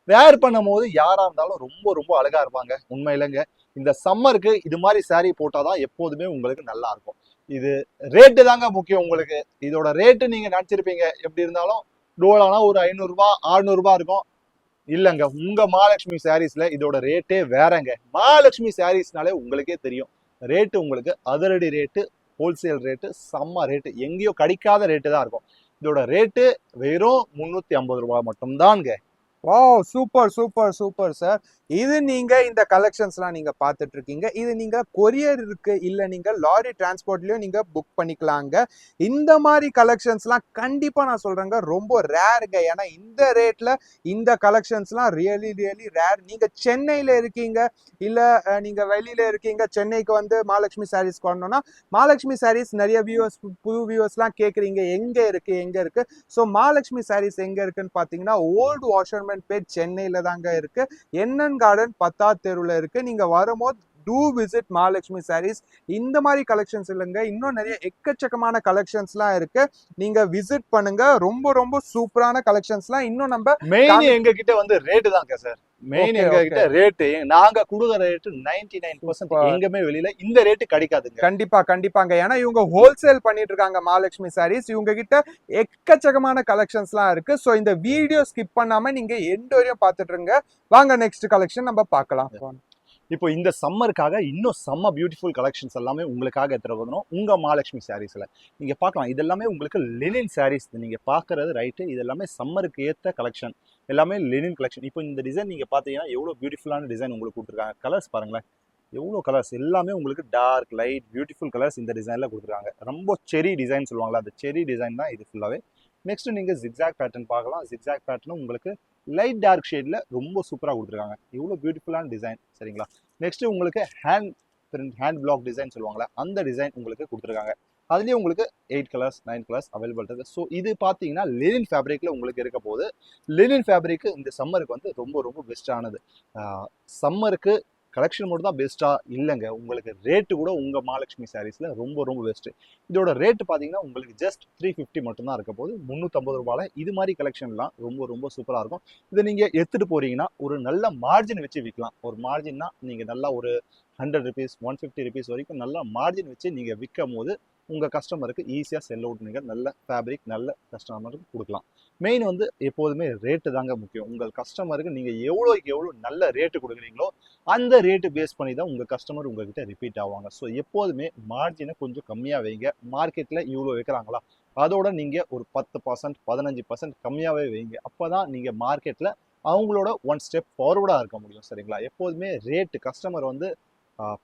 வேர் பண்ணும் போது யாரா இருந்தாலும் ரொம்ப ரொம்ப அழகா இருப்பாங்க. உண்மையிலங்க இந்த சம்மருக்கு இது மாதிரி சாரீ போட்டாதான் எப்போதுமே உங்களுக்கு நல்லா இருக்கும். இது ரேட்டு தாங்க முக்கியம் உங்களுக்கு. இதோட ரேட்டு நீங்க நினைச்சிருப்பீங்க எப்படி இருந்தாலும் டோலானா ஒரு 500 ரூபாய் 600 ரூபாய் இருக்கும். இல்லங்க, உங்க மகாலட்சுமி சாரீஸ்ல இதோட ரேட்டே வேறங்க. மகாலட்சுமி சாரீஸ்னாலே உங்களுக்கே தெரியும், ரேட்டு உங்களுக்கு அதிரடி ரேட்டு, ஹோல்சேல் ரேட்டு, செம்ம ரேட்டு, எங்கேயோ கிடைக்காத ரேட்டு தான் இருக்கும். இதோட ரேட்டு வெறும் 350 ரூபாய் மட்டும்தான்ங்க. Wow, super super super sir. இது நீங்க இந்த கலெக்ஷன்ஸ்லாம் நீங்க பார்த்துட்டு இருக்கீங்க. இது நீங்க கொரியர் இருக்கு, இல்ல நீங்க லாரி டிரான்ஸ்போர்ட்லயும் நீங்க புக் பண்ணிக்கலாங்க. இந்த மாதிரி கலெக்ஷன்ஸ்லாம் கண்டிப்பா நான் சொல்றேங்க ரொம்ப ரேருங்க. ஏன்னா இந்த ரேட்ல இந்த கலெக்ஷன்ஸ்லாம் ரியலி ரியலி ரேர். நீங்க சென்னையில இருக்கீங்க, இல்ல நீங்க வெளியில இருக்கீங்க, சென்னைக்கு வந்து மகாலட்சுமி சாரீஸ் வரணும்னா, மகாலட்சுமி சாரீஸ் நிறைய வியூவர்ஸ், புது வியூவர்ஸ்லாம் கேக்குறீங்க எங்க இருக்கு எங்க இருக்கு. ஸோ மகாலட்சுமி சாரீஸ் எங்க இருக்குன்னு பாத்தீங்கன்னா, ஓல்டு வாஷர்மேன் பேட் சென்னையில தாங்க இருக்கு. என்என் கார்டன் 10வது தெருவுல இருக்கு. நீங்க வரும்போது டூ விசிட் மகாலட்சுமி சாரீஸ். இந்த மாதிரி கலெக்ஷன்ஸ் இல்லைங்க, இன்னும் நிறைய எக்கச்சக்கமான கலெக்ஷன்ஸ்லாம் இருக்கு. நீங்க விசிட் பண்ணுங்க. ரொம்ப ரொம்ப சூப்பரான கலெக்ஷன்ஸ்லாம் இன்னும் நம்ம மெயின் எங்க கிட்ட வந்து ரேட்டு தாங்க சார். மெயின் எங்க கிட்ட ரேட்டு, நாங்க கொடுக்குற ரேட்டு 99% எங்கமே வெளியில இந்த ரேட்டு கிடைக்காதுங்க. கண்டிப்பா கண்டிப்பாங்க. ஏன்னா இவங்க ஹோல்சேல் பண்ணிட்டு இருக்காங்க மகாலட்சுமி சாரீஸ். இவங்க கிட்ட எக்கச்சக்கமான கலெக்ஷன்ஸ்லாம் இருக்கு. ஸோ இந்த வீடியோ ஸ்கிப் பண்ணாம நீங்க எண்ட் வரையும் பார்த்துட்டு இருங்க. வாங்க நெக்ஸ்ட் கலெக்ஷன் நம்ம பார்க்கலாம். இப்போ இந்த சம்மருக்காக இன்னும் செம்ம பியூட்டிஃபுல் கலெக்ஷன்ஸ் எல்லாமே உங்களுக்காக எடுத்துட்டு வரணும் உங்க மகாலட்சுமி சாரீஸ்ல. நீங்க பார்க்கலாம், இது எல்லாமே உங்களுக்கு லினின் சாரீஸ். நீங்க பாக்குறது ரைட்டு, இது எல்லாமே சம்மருக்கு ஏத்த கலெக்ஷன், எல்லாமே லினின் கலெக்ஷன். இப்போ இந்த டிசைன் நீங்க பாத்தீங்கன்னா எவ்வளவு பியூட்டிஃபுல்லான டிசைன் உங்களுக்கு கொடுத்துருக்காங்க. கலர்ஸ் பாருங்களேன், எவ்வளோ கலர்ஸ், எல்லாமே உங்களுக்கு டார்க் லைட் பியூட்டிஃபுல் கலர்ஸ் இந்த டிசைன்ல கொடுத்துருக்காங்க. ரொம்ப செரி டிசைன் சொல்லுவாங்களா, அந்த செரி டிசைன் தான் இது ஃபுல்லாவே. நெக்ஸ்ட் நீங்க ஜிக்ஸாக் பேட்டர்ன் பார்க்கலாம். ஜிக்ஸாக் பேட்டர்னும் உங்களுக்கு லைட் டார்க் ஷேட்ல ரொம்ப சூப்பராக கொடுத்துருக்காங்க. இவ்வளோ பியூட்டிஃபுல்லான டிசைன் சரிங்களா. நெக்ஸ்ட் உங்களுக்கு hand print, hand black design சொல்லுவாங்களா, அந்த டிசைன் உங்களுக்கு கொடுத்துருக்காங்க. அதுலேயே உங்களுக்கு 8 கலர்ஸ் 9 கலர்ஸ் அவைலபிள் இருக்குது. ஸோ இது பார்த்தீங்கன்னா லினின் ஃபேப்ரிக்கில் உங்களுக்கு இருக்க போது. லினின் ஃபேப்ரிக்கு இந்த சம்மருக்கு வந்து ரொம்ப ரொம்ப பெஸ்ட்டானது. சம்மருக்கு கலெக்ஷன் மட்டும் தான் பெஸ்ட்டா இல்லைங்க, உங்களுக்கு ரேட்டு கூட உங்கள் மகாலட்சுமி சாரீஸில் ரொம்ப ரொம்ப பெஸ்ட்டு. இதோட ரேட்டு பார்த்தீங்கன்னா உங்களுக்கு ஜஸ்ட் 350 மட்டும்தான் இருக்க போது. 350 ரூபாயில் இது மாதிரி கலெக்ஷன்லாம் ரொம்ப ரொம்ப சூப்பராக இருக்கும். இதை நீங்கள் எடுத்துகிட்டு போகிறீங்கன்னா ஒரு நல்ல மார்ஜின் வச்சு விற்கலாம். ஒரு மார்ஜின்னா நீங்கள் நல்லா ஒரு 100 ருபீஸ் 150 ருபீஸ் வரைக்கும் நல்லா மார்ஜின் வச்சு நீங்கள் விற்கும் போது உங்கள் கஸ்டமருக்கு ஈஸியாக செல் அவுட், நீங்கள் நல்ல ஃபேப்ரிக் நல்ல கஸ்டமருக்கு கொடுக்கலாம். மெயின் வந்து எப்போதுமே ரேட்டு தாங்க முக்கியம். உங்கள் கஸ்டமருக்கு நீங்கள் எவ்வளோக்கு எவ்வளோ நல்ல ரேட்டு கொடுக்குறீங்களோ அந்த ரேட்டு பேஸ் பண்ணி தான் உங்கள் கஸ்டமர் உங்ககிட்ட ரிப்பீட் ஆவாங்க. ஸோ எப்போதுமே மார்ஜினை கொஞ்சம் கம்மியாக வைங்க. மார்க்கெட்டில் இவ்வளோ வைக்கிறாங்களா, அதோட நீங்கள் ஒரு 10% 15% கம்மியாகவே வைங்க. அப்போ தான் நீங்கள் மார்க்கெட்டில் அவங்களோட ஒன் ஸ்டெப் ஃபார்வர்டாக இருக்க முடியும் சரிங்களா. எப்போதுமே ரேட்டு கஸ்டமர் வந்து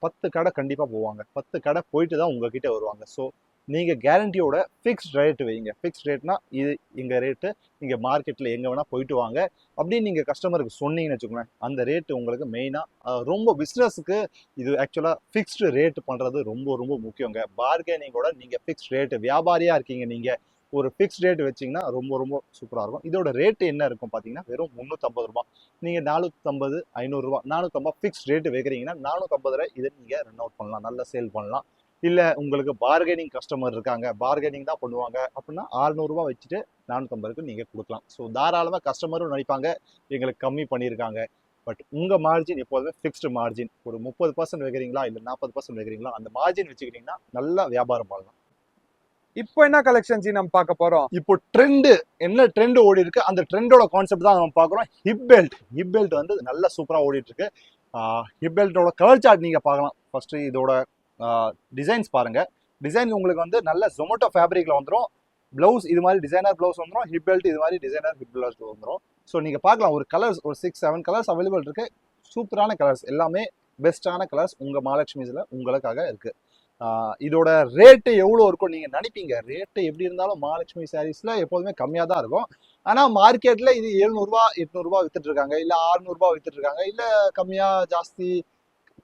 10 கடை கண்டிப்பாக போவாங்க, 10 கடை போயிட்டு தான் உங்ககிட்ட வருவாங்க. ஸோ நீங்கள் கேரண்டியோட ஃபிக்ஸ்ட் ரேட்டு வைங்க. ஃபிக்ஸ்ட் ரேட்னா இது எங்கள் ரேட்டு, நீங்கள் மார்க்கெட்டில் எங்கே வேணால் போயிட்டு வாங்க அப்படின்னு நீங்கள் கஸ்டமருக்கு சொன்னீங்கன்னு வச்சுக்கோங்களேன். அந்த ரேட்டு உங்களுக்கு மெயினாக ரொம்ப பிஸ்னஸுக்கு இது ஆக்சுவலாக ஃபிக்ஸ்டு ரேட்டு பண்ணுறது ரொம்ப ரொம்ப முக்கியங்க. பார்கெனிங்கோட நீங்கள் ஃபிக்ஸ்ட் ரேட்டு, வியாபாரியாக இருக்கீங்க நீங்கள், ஒரு ஃபிக்ஸ்ட் ரேட் வச்சிங்கன்னா ரொம்ப ரொம்ப சூப்பராக இருக்கும். இதோட ரேட்டு என்ன இருக்கும் பார்த்தீங்கன்னா வெறும் 350 ரூபா. நீங்கள் 450 500 ரூபா 450 ஃபிக்ஸ்ட் ரேட்டு வைக்கிறீங்கன்னா 450 இதை நீங்கள் ரன் அவுட் பண்ணலாம், நல்லா சேல் பண்ணலாம். இல்ல உங்களுக்கு பார்கெனிங் கஸ்டமர் இருக்காங்க, பார்கெனிங் தான் பண்ணுவாங்க அப்படின்னா 600 ரூபாய் வச்சுட்டு 450க்கு நீங்க கொடுக்கலாம். ஸோ தாராளமா கஸ்டமரும் நினைப்பாங்க எங்களுக்கு கம்மி பண்ணியிருக்காங்க. பட் உங்க மார்ஜின் எப்போதுமே ஃபிக்ஸ்டு மார்ஜின். ஒரு 30% வைக்கிறீங்களா இல்ல 40% வைக்கிறீங்களா, அந்த மார்ஜின் வச்சுக்கிட்டீங்கன்னா நல்லா வியாபாரம் பண்ணலாம். இப்போ என்ன கலெக்ஷன்ஸ் நம்ம பார்க்க போறோம்? இப்போ என்ன ட்ரெண்ட் ஓடி இருக்கு, அந்த ட்ரெண்டோட கான்செப்ட் தான் நம்ம பார்க்குறோம். ஹிப் பெல்ட் வந்து நல்லா சூப்பரா ஓடிட்டு இருக்கு. ஹிப் பெல்ட்டோட கலர் சார்ட் நீங்க பார்க்கலாம். ஃபர்ஸ்ட் இதோட டிசைன்ஸ் பாருங்க. டிசைன் உங்களுக்கு வந்து நல்ல ஜொமேட்டோ ஃபேப்ரிக்ல வந்துடும். பிளவுஸ் இது மாதிரி டிசைனர் பிளவுஸ் வந்துடும். ஹிப் பெல்ட் இது மாதிரி டிசைனர் ஹிப் பெல்ட் வந்துடும். ஸோ நீங்க பார்க்கலாம், ஒரு கலர்ஸ் ஒரு 6-7 கலர்ஸ் அவைலபிள் இருக்கு. சூப்பரான கலர்ஸ், எல்லாமே பெஸ்டான கலர்ஸ் உங்க மகாலட்சுமிஸ்ல உங்களுக்காக இருக்கு. இதோட ரேட்டு எவ்வளோ இருக்கும் நீங்க நினைப்பீங்க. ரேட்டு எப்படி இருந்தாலும் மகாலட்சுமி சாரீஸ்ல எப்போதுமே கம்மியா தான் இருக்கும். ஆனா மார்க்கெட்ல இது 700 ரூபாய் 800 ரூபாய் வித்துட்டு இருக்காங்க, இல்ல 600 ரூபாய் வித்துட்டு இருக்காங்க, இல்ல கம்மியா ஜாஸ்தி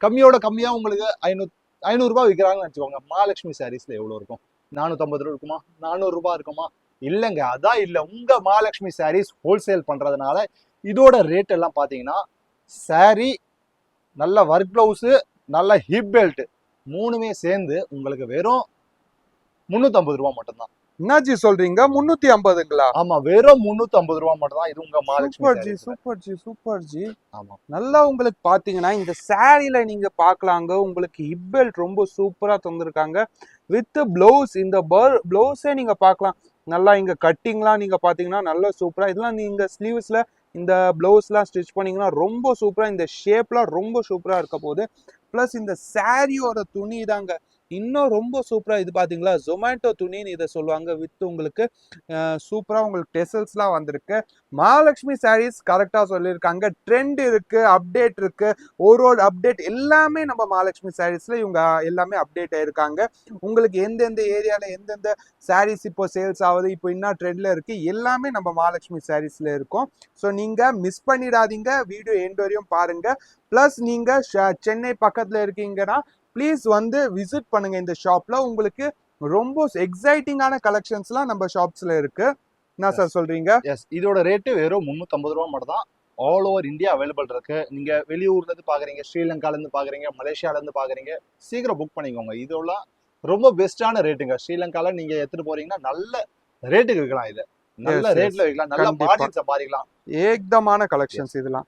கம்மியோட கம்மியா உங்களுக்கு 500 ரூபாய் விற்கிறாங்கன்னு வச்சுக்கோங்க. மகாலட்சுமி சாரீஸ்ல எவ்வளவு இருக்கும்? 450 ரூபா இருக்குமா? 400 ரூபாய் இருக்குமா? இல்லைங்க, அதான் இல்ல. உங்க மகாலட்சுமி சாரீஸ் ஹோல்சேல் பண்றதுனால இதோட ரேட் எல்லாம் பாத்தீங்கன்னா, சாரி, நல்ல ஒர்க் பிளவுஸ், நல்ல ஹிப் பெல்ட், மூணுமே சேர்ந்து உங்களுக்கு வெறும் 350 ரூபாய் மட்டும்தான். என்னாச்சு சொல்றீங்க? 350ங்களா? ஆமா, வெறும் 350 ரூபாய் மட்டும் தான். இது உங்க மகாலட்சுமி சூப்பர் ஜி, சாரீஸ்ல. Super ji, super ji. ஆமா, நல்லா உங்களுக்கு பாத்தீங்கன்னா இந்த சாரில நீங்க பார்க்கலாங்க, உங்களுக்கு ஹிப் பெல்ட் ரொம்ப சூப்பரா தந்திருக்காங்க வித் பிளவுஸ். இந்த பிளவுஸே நீங்க பார்க்கலாம், நல்லா இங்க கட்டிங்லாம் நீங்க பாத்தீங்கன்னா நல்லா சூப்பரா. இதெல்லாம் நீங்க ஸ்லீவ்ஸ்ல இந்த பிளவுஸ்லாம் ஸ்டிச் பண்ணீங்கன்னா ரொம்ப சூப்பரா, இந்த ஷேப்லாம் ரொம்ப சூப்பரா இருக்க போகுது. பிளஸ் இந்த சாரியோட துணி தாங்க இன்னும் ரொம்ப சூப்பரா. இது பாத்தீங்களா, ஜொமேட்டோ துணின்னு இதை சொல்லுவாங்க. வித் உங்களுக்கு சூப்பரா உங்களுக்கு டெசல்ஸ்லாம் வந்திருக்கு. மகாலட்சுமி சாரீஸ் கரெக்டா சொல்லியிருக்காங்க. ட்ரெண்ட் இருக்கு, அப்டேட் இருக்கு, ஒரு அப்டேட் எல்லாமே நம்ம மகாலட்சுமி சாரீஸ்ல இவங்க எல்லாமே அப்டேட் ஆயிருக்காங்க. உங்களுக்கு எந்தெந்த ஏரியால எந்தெந்த சாரீஸ் இப்போ சேல்ஸ் ஆகுது, இப்போ என்ன ட்ரெண்ட்ல இருக்கு, எல்லாமே நம்ம மகாலட்சுமி சாரீஸ்ல இருக்கும். ஸோ நீங்க மிஸ் பண்ணிடாதீங்க, வீடியோ எண்ட் வரையும் பாருங்க. பிளஸ் நீங்க சென்னை பக்கத்துல இருக்கீங்கன்னா ப்ளீஸ் வந்து விசிட் பண்ணுங்க இந்த ஷாப்ல. உங்களுக்கு ரொம்ப எக்ஸைட்டிங்கான கலெக்ஷன்ஸ்லாம் நம்ம ஷாப்ஸ்ல இருக்கு. என்ன சார் சொல்றீங்க? எஸ், இதோட ரேட்டு வெறும் 350 ரூபாய் மட்டும் தான். ஆல் ஓவர் இந்தியா அவைலபிள் இருக்கு. நீங்க வெளியூர்ல இருந்து பாக்குறீங்க, ஸ்ரீலங்கால இருந்து பாக்குறீங்க, மலேசியால இருந்து பாக்குறீங்க, சீக்கிரம் புக் பண்ணிக்கோங்க. இதெல்லாம் ரொம்ப பெஸ்டான ரேட்டுங்க. ஸ்ரீலங்கால நீங்க எடுத்துட்டு போறீங்கன்னா நல்ல ரேட்டுக்கு விற்கலாம். இது நல்ல ரேட்ல விற்கலாம், நல்ல மார்ஜின் சம்பாதிக்கலாம். ஏகதமான கலெக்ஷன்ஸ் இதெல்லாம்.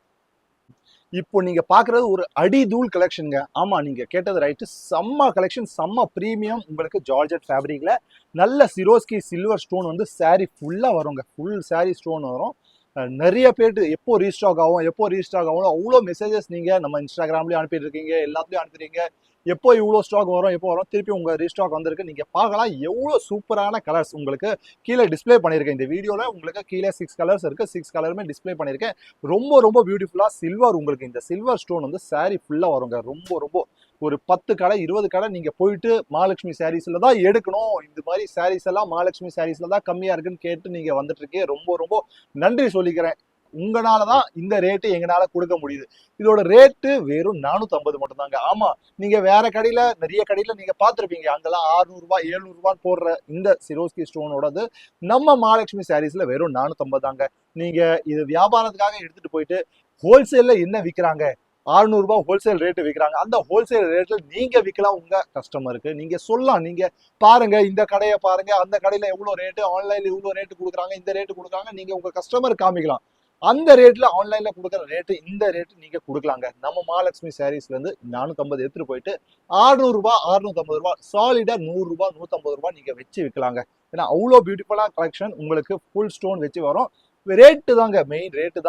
இப்போ நீங்க பாக்குறது ஒரு அடி தூள் கலெக்ஷனுங்க. ஆமா, நீங்க கேட்டது ரைட்டு. செம்ம கலெக்ஷன், செம்ம பிரீமியம். உங்களுக்கு ஜார்ஜெட் ஃபேப்ரிக்ல நல்ல சிரோஸ்கி சில்வர் ஸ்டோன் வந்து சாரி ஃபுல்லா வருங்க. ஃபுல் சாரி ஸ்டோன் வரும். நிறைய பேர் எப்போ ரீஸ்டாக் ஆகும் அவ்வளோ மெசேஜஸ் நீங்க நம்ம இன்ஸ்டாகிராம்லயும் அனுப்பிட்டு இருக்கீங்க, எல்லாத்துலயும் அனுப்புறீங்க. எப்போ இவ்வளோ ஸ்டாக் வரும், எப்போ வரும், திருப்பி உங்க ரீஸ்டாக் வந்திருக்கு. நீங்க பார்க்கலாம் எவ்வளோ சூப்பரான கலர்ஸ் உங்களுக்கு கீழே டிஸ்பிளே பண்ணியிருக்கேன். இந்த வீடியோல உங்களுக்கு கீழே 6 கலர்ஸ் இருக்கு. 6 கலருமே டிஸ்பிளே பண்ணியிருக்கேன். ரொம்ப ரொம்ப பியூட்டிஃபுல்லா சில்வர், உங்களுக்கு இந்த சில்வர் ஸ்டோன் வந்து சாரி ஃபுல்லா வருங்க. ரொம்ப ரொம்ப ஒரு 10 கடை 20 கடை நீங்க போயிட்டு மகாலட்சுமி சாரீஸ்ல தான் எடுக்கணும், இந்த மாதிரி சாரீஸ் எல்லாம் மகாலட்சுமி சாரீஸ்ல தான் கம்மியா இருக்குன்னு கேட்டு நீங்க வந்துட்டு இருக்கீங்க. ரொம்ப ரொம்ப நன்றி சொல்லிக்கிறேன். உங்களாலதான் இந்த ரேட்டு எங்களால கொடுக்க முடியுது. இதோட ரேட்டு வெறும் 450 மட்டும் தாங்க. ஆமா, நீங்க வேற கடையில நிறைய கடையில நீங்க பாத்திருப்பீங்க, அங்கெல்லாம் 600 ரூபாய் 700 ரூபாய் போடுற இந்த சிரோஸ்கி ஸ்டோனோடது நம்ம மகாலட்சுமி சாரீஸ்ல வெறும் 450 தாங்க. நீங்க இது வியாபாரத்துக்காக எடுத்துட்டு போயிட்டு ஹோல்சேல்ல என்ன விற்கிறாங்க, 600 ரூபாய் ஹோல்சேல் ரேட்டு விற்கிறாங்க. அந்த ஹோல்சேல் ரேட்ல நீங்க விற்கலாம். உங்க கஸ்டமருக்கு நீங்க சொல்லலாம், நீங்க பாருங்க இந்த கடையை பாருங்க, அந்த கடையில எவ்வளவு ரேட்டு, ஆன்லைன்ல இவ்வளவு ரேட்டு கொடுக்குறாங்க, இந்த ரேட்டு கொடுக்குறாங்க, நீங்க உங்க கஸ்டமர் காமிக்கலாம். அந்த ரேட்ல ஆன்லைன்ல கொடுக்குற ரேட்டு இந்த ரேட்டு நீங்க கொடுக்கலாங்க. நம்ம மகாலட்சுமி சாரீஸ்ல இருந்து 450 எடுத்துட்டு போயிட்டு 600 ரூபாய் 650 ரூபாய் சாலிடா 100 ரூபாய் 150 ரூபாய் நீங்க வச்சு விற்கலாங்க. ஏன்னா அவ்வளோ பியூட்டிஃபுல்லா கலெக்ஷன் உங்களுக்கு ஃபுல் ஸ்டோன் வச்சு வரும். ரேட்டு தாங்க மெயின், ரேட்டு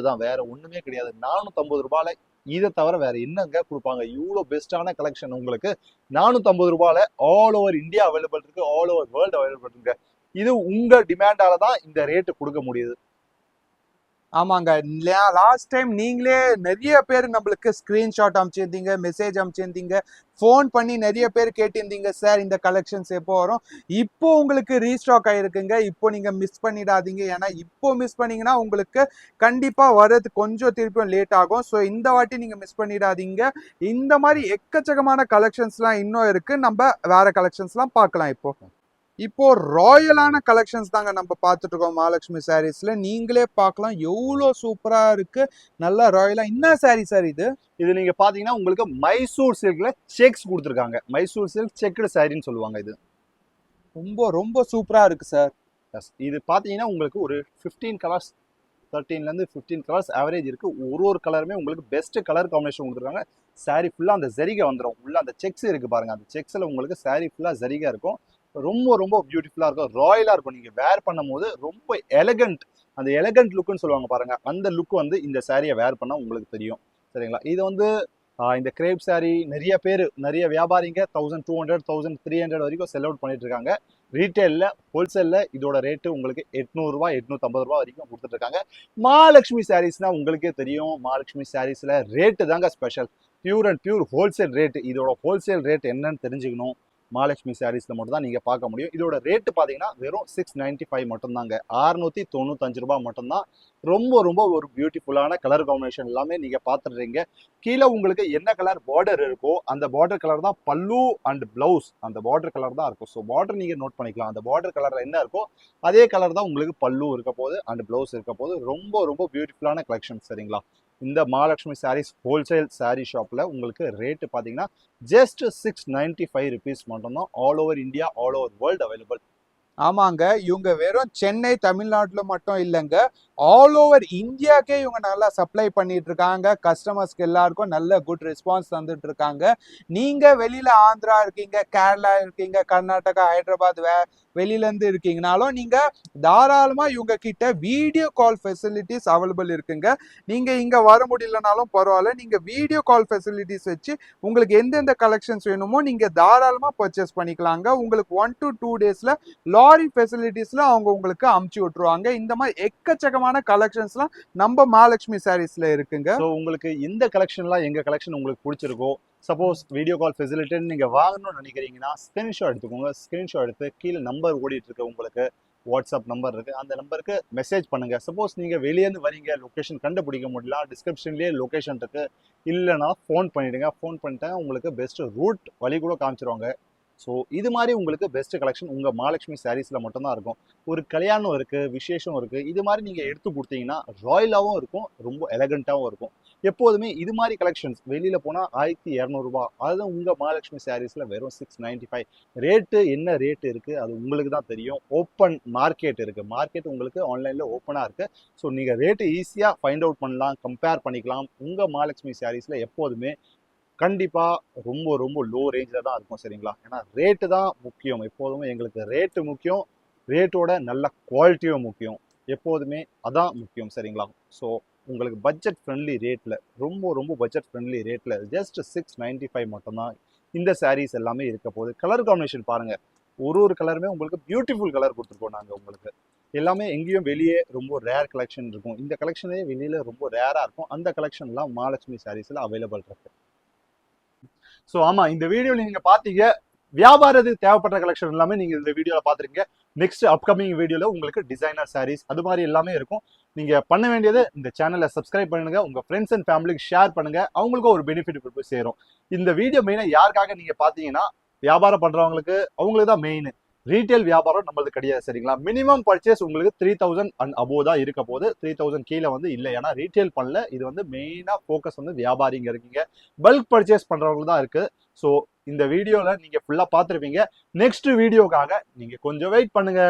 தான், வேற ஒண்ணுமே கிடையாது. 450 ரூபாயில இதை தவிர வேற என்னங்க கொடுப்பாங்க? இவ்வளோ பெஸ்டான கலெக்ஷன் உங்களுக்கு 450 ரூபாயில ஆல் ஓவர் இந்தியா அவைலபிள் இருக்கு, ஆல் ஓவர் வேர்ல்டு அவைலபிள் இருக்கு. இது உங்க டிமாண்டால தான் இந்த ரேட்டு கொடுக்க முடியுது. ஆமாங்க, லாஸ்ட் டைம் நீங்களே நிறைய பேர் நம்மளுக்கு ஸ்கிரீன்ஷாட் அனுப்பிச்சிருந்தீங்க, மெசேஜ் அனுப்பிச்சிருந்தீங்க, ஃபோன் பண்ணி நிறைய பேர் கேட்டிருந்தீங்க, சார் இந்த கலெக்ஷன்ஸ் எப்போ வரும். இப்போ உங்களுக்கு ரீஸ்டாக் ஆயிருக்குங்க. இப்போ நீங்க மிஸ் பண்ணிடாதீங்க. ஏன்னா இப்போ மிஸ் பண்ணீங்கன்னா உங்களுக்கு கண்டிப்பா வர்றது கொஞ்சம் திருப்பியும் லேட் ஆகும். ஸோ இந்த வாட்டி நீங்க மிஸ் பண்ணிடாதீங்க. இந்த மாதிரி எக்கச்சக்கமான கலெக்ஷன்ஸ்லாம் இன்னும் இருக்கு. நம்ம வேற கலெக்ஷன்ஸ்லாம் பார்க்கலாம் இப்போ. இப்போ ராயலான கலெக்ஷன்ஸ் தாங்க நம்ம பார்த்துட்டு இருக்கோம் மகாலட்சுமி சாரீஸ்ல. நீங்களே பார்க்கலாம் எவ்வளோ சூப்பரா இருக்கு, நல்லா ராயலா. என்ன சாரி சார் இது? இது நீங்க பாத்தீங்கன்னா உங்களுக்கு மைசூர் சில்க்ல செக்ஸ் கொடுத்துருக்காங்க. மைசூர் சில்க் செக்குடு சாரின்னு சொல்லுவாங்க இது. ரொம்ப ரொம்ப சூப்பரா இருக்கு சார். இது பாத்தீங்கன்னா உங்களுக்கு ஒரு 15 கலர்ஸ், 13ல இருந்து 15 கலர்ஸ் ஆவரேஜ் இருக்கு. ஒரு கலருமே உங்களுக்கு பெஸ்ட் கலர் காம்பினேஷன் கொடுத்துருக்காங்க. சாரி ஃபுல்லா அந்த ஜரிகை வந்துடும். உள்ள அந்த செக்ஸ் இருக்கு பாருங்க, அந்த செக்ஸ்ல உங்களுக்கு சாரி ஃபுல்லா ஜரிகை இருக்கும். ரொம்ப ரொம்ப பியூட்டிஃபுல்லா இருக்கும், ராயலா இருக்கும். நீங்க வேர் பண்ணும் போது ரொம்ப எலகண்ட், அந்த எலகண்ட் லுக்னு சொல்லுவாங்க பாருங்க, அந்த லுக் வந்து இந்த சாரியை வேர் பண்ணா உங்களுக்கு தெரியும். சரிங்களா? இது வந்து இந்த கிரேப் சாரி நிறைய பேர், நிறைய வியாபாரிங்க 1200 1300 வரைக்கும் செல் அவுட் பண்ணிட்டு இருக்காங்க. ரீட்டைல்ல, ஹோல்சேல்ல இதோட ரேட்டு உங்களுக்கு 800 ரூபாய் 850 ரூபாய் வரைக்கும் கொடுத்துட்டு இருக்காங்க. மகாலட்சுமி சாரீஸ்னா உங்களுக்கே தெரியும், மகாலட்சுமி சாரீஸ்ல ரேட்டு தாங்க special. Pure and pure wholesale rate. இதோட ஹோல்சேல் ரேட் என்னன்னு தெரிஞ்சுக்கணும், மகாலட்சுமி சாரீஸ்ல மட்டும் தான் நீங்க பார்க்க முடியும். இதோட ரேட்டு பாத்தீங்கன்னா வெறும் 695 மட்டும் தாங்க, 695 ரூபாய் மட்டும்தான். ரொம்ப ரொம்ப ஒரு பியூட்டிஃபுல்லான கலர் காம்பினேஷன் எல்லாமே நீங்க பாத்துடுறீங்க. கீழே உங்களுக்கு என்ன கலர் பார்டர் இருக்கோ அந்த பார்டர் கலர் தான் பல்லு அண்ட் பிளவுஸ், அந்த பார்டர் கலர் தான் இருக்கும். ஸோ பார்டர் நீங்க நோட் பண்ணிக்கலாம், அந்த பார்டர் கலர் என்ன இருக்கோ அதே கலர் தான் உங்களுக்கு பல்லு இருக்க போது அண்ட் பிளவுஸ் இருக்க போது. ரொம்ப ரொம்ப பியூட்டிஃபுல்லான கலெக்ஷன். சரிங்களா? இந்த மகாலட்சுமி சாரீஸ் ஹோல்சேல் சாரீ ஷாப்ல உங்களுக்கு ரேட்டு பாத்தீங்கன்னா ஜஸ்ட் 695 ருபீஸ் மட்டும்தான். All over India, all over world available. ஆமாங்க, இவங்க வெறும் சென்னை தமிழ்நாட்டுல மட்டும் இல்லைங்க, ஆல் ஓவர் இந்தியாக்கே இவங்க நல்லா சப்ளை பண்ணிட்டு இருக்காங்க. கஸ்டமர்ஸ்க்கு எல்லாருக்கும் நல்ல குட் ரெஸ்பான்ஸ் தந்துட்டு இருக்காங்க. நீங்க வெளியில ஆந்திரா இருக்கீங்க, கேரளா இருக்கீங்க, கர்நாடகா, ஹைதராபாத் வெளியில இருந்து இருக்கீங்கனாலும் நீங்க தாராளமா இவங்க கிட்ட வீடியோ கால் ஃபெசிலிட்டிஸ் அவைலபிள் இருக்குங்க. நீங்க இங்க வர முடியலனாலும் பரவாயில்ல, நீங்க வீடியோ கால் ஃபெசிலிட்டிஸ் வச்சு உங்களுக்கு எந்தெந்த கலெக்ஷன்ஸ் வேணுமோ நீங்க தாராளமா பர்ச்சேஸ் பண்ணிக்கலாங்க. உங்களுக்கு 1 to 2 டேஸ்ல லாரி ஃபெசிலிட்டிஸ்ல அவங்க உங்களுக்கு அமுச்சு விட்டுருவாங்க. இந்த மாதிரி எக்கச்சக்கமான கலெக்ஷன்ஸ்லாம் நம்ம மகாலட்சுமி சாரீஸ்ல இருக்குங்க. ஸோ உங்களுக்கு இந்த கலெக்ஷன்லாம் எங்க கலெக்ஷன் உங்களுக்கு பிடிச்சிருக்கோ, சப்போஸ் வீடியோ கால் ஃபெசிலிட்டின்னு நீங்க வாங்கணும்னு நினைக்கிறீங்கன்னா ஸ்கிரீன்ஷாட் எடுத்துக்கோங்க. ஸ்கிரீன்ஷாட் எடுத்து கீழே நம்பர் ஓடிட்டு இருக்கு, உங்களுக்கு வாட்ஸ்அப் நம்பர் இருக்கு, அந்த நம்பருக்கு மெசேஜ் பண்ணுங்க. சப்போஸ் நீங்க வெளியேருந்து வரீங்க, லொகேஷன் கண்டுபிடிக்க முடியல, டிஸ்கிரிப்ஷன்லேயே லொகேஷன் இருக்கு, இல்லைன்னா ஃபோன் பண்ணிடுங்க. ஃபோன் பண்ணிட்டா உங்களுக்கு பெஸ்ட் ரூட் வழி கூட காமிச்சிருவாங்க. ஸோ இது மாதிரி உங்களுக்கு பெஸ்ட் கலெக்ஷன் உங்கள் மகாலட்சுமி சாரீஸில் மட்டும்தான் இருக்கும். ஒரு கல்யாணம் இருக்குது, விசேஷம் இருக்குது, இது மாதிரி நீங்கள் எடுத்து கொடுத்தீங்கன்னா ராயலாகவும் இருக்கும், ரொம்ப எலகண்ட்டாகவும் இருக்கும். எப்போதுமே இது மாதிரி கலெக்ஷன்ஸ் வெளியில் போனால் 1200 ரூபாய், அதுதான் உங்கள் மகாலட்சுமி சாரீஸில் வெறும் 695. ரேட்டு என்ன ரேட்டு இருக்குது அது உங்களுக்கு தான் தெரியும். ஓப்பன் மார்க்கெட் இருக்குது, மார்க்கெட் உங்களுக்கு ஆன்லைனில் ஓப்பனாக இருக்குது. ஸோ நீங்கள் ரேட்டு ஈஸியாக ஃபைண்ட் அவுட் பண்ணலாம், கம்பேர் பண்ணிக்கலாம். உங்கள் மகாலட்சுமி சாரீஸில் எப்போதுமே கண்டிப்பா ரொம்ப ரொம்ப லோ ரேஞ்சில் தான் இருக்கும். சரிங்களா? ஏன்னா ரேட்டு தான் முக்கியம். எப்போதுமே எங்களுக்கு ரேட்டு முக்கியம், ரேட்டோட நல்ல குவாலிட்டியும் முக்கியம். எப்போதுமே அதான் முக்கியம். சரிங்களா? ஸோ உங்களுக்கு பட்ஜெட் ஃப்ரெண்ட்லி ரேட்டில், ரொம்ப ரொம்ப பட்ஜெட் ஃப்ரெண்ட்லி ரேட்டில் ஜஸ்ட் 695 மட்டும்தான் இந்த சாரீஸ் எல்லாமே இருக்க போகுது. கலர் காம்பினேஷன் பாருங்க, ஒரு கலருமே உங்களுக்கு பியூட்டிஃபுல் கலர் கொடுத்துருக்கோம் நாங்கள் உங்களுக்கு. எல்லாமே எங்கேயும் வெளியே ரொம்ப ரேர் கலெக்ஷன் இருக்கும். இந்த கலெக்ஷனே வெளியில ரொம்ப ரேராக இருக்கும். அந்த கலெக்ஷன்லாம் மகாலட்சுமி சாரீஸில் அவைலபிள் இருக்கு. ஸோ ஆமா, இந்த வீடியோவில் நீங்க பாத்தீங்க, வியாபாரத்துக்கு தேவைப்படுற கலெக்ஷன் எல்லாமே நீங்க இந்த வீடியோல பாத்துருக்கீங்க. நெக்ஸ்ட் அப்கமிங் வீடியோல உங்களுக்கு டிசைனர் சாரீஸ் அது மாதிரி எல்லாமே இருக்கும். நீங்க பண்ண வேண்டியது இந்த சேனலை சப்ஸ்கிரைப் பண்ணுங்க, உங்க ஃப்ரெண்ட்ஸ் அண்ட் ஃபேமிலிக்கு ஷேர் பண்ணுங்க, அவங்களுக்கும் ஒரு பெனிஃபிட் போய் சேரும். இந்த வீடியோ மெயினா யாருக்காக நீங்க பாத்தீங்கன்னா, வியாபாரம் பண்றவங்களுக்கு, அவங்களுக்கு தான் மெயின். ரீட்டைல் வியாபாரம் நம்மளுக்கு கிடையாது. சரிங்களா? மினிமம் பர்ச்சேஸ் உங்களுக்கு 3000 அண்ட் அபோவ் தான் இருக்க போது, 3000 கீழே வந்து இல்லை. ஏன்னா ரீட்டைல் பண்ணல, இது வந்து மெயினா ஃபோக்கஸ் வந்து வியாபாரிங்க இருக்கீங்க, பல்க் பர்ச்சேஸ் பண்றவங்களுக்கு தான் இருக்கு. ஸோ இந்த வீடியோல நீங்க ஃபுல்லா பார்த்துருப்பீங்க. நெக்ஸ்ட் வீடியோக்காக நீங்க கொஞ்சம் வெயிட் பண்ணுங்க.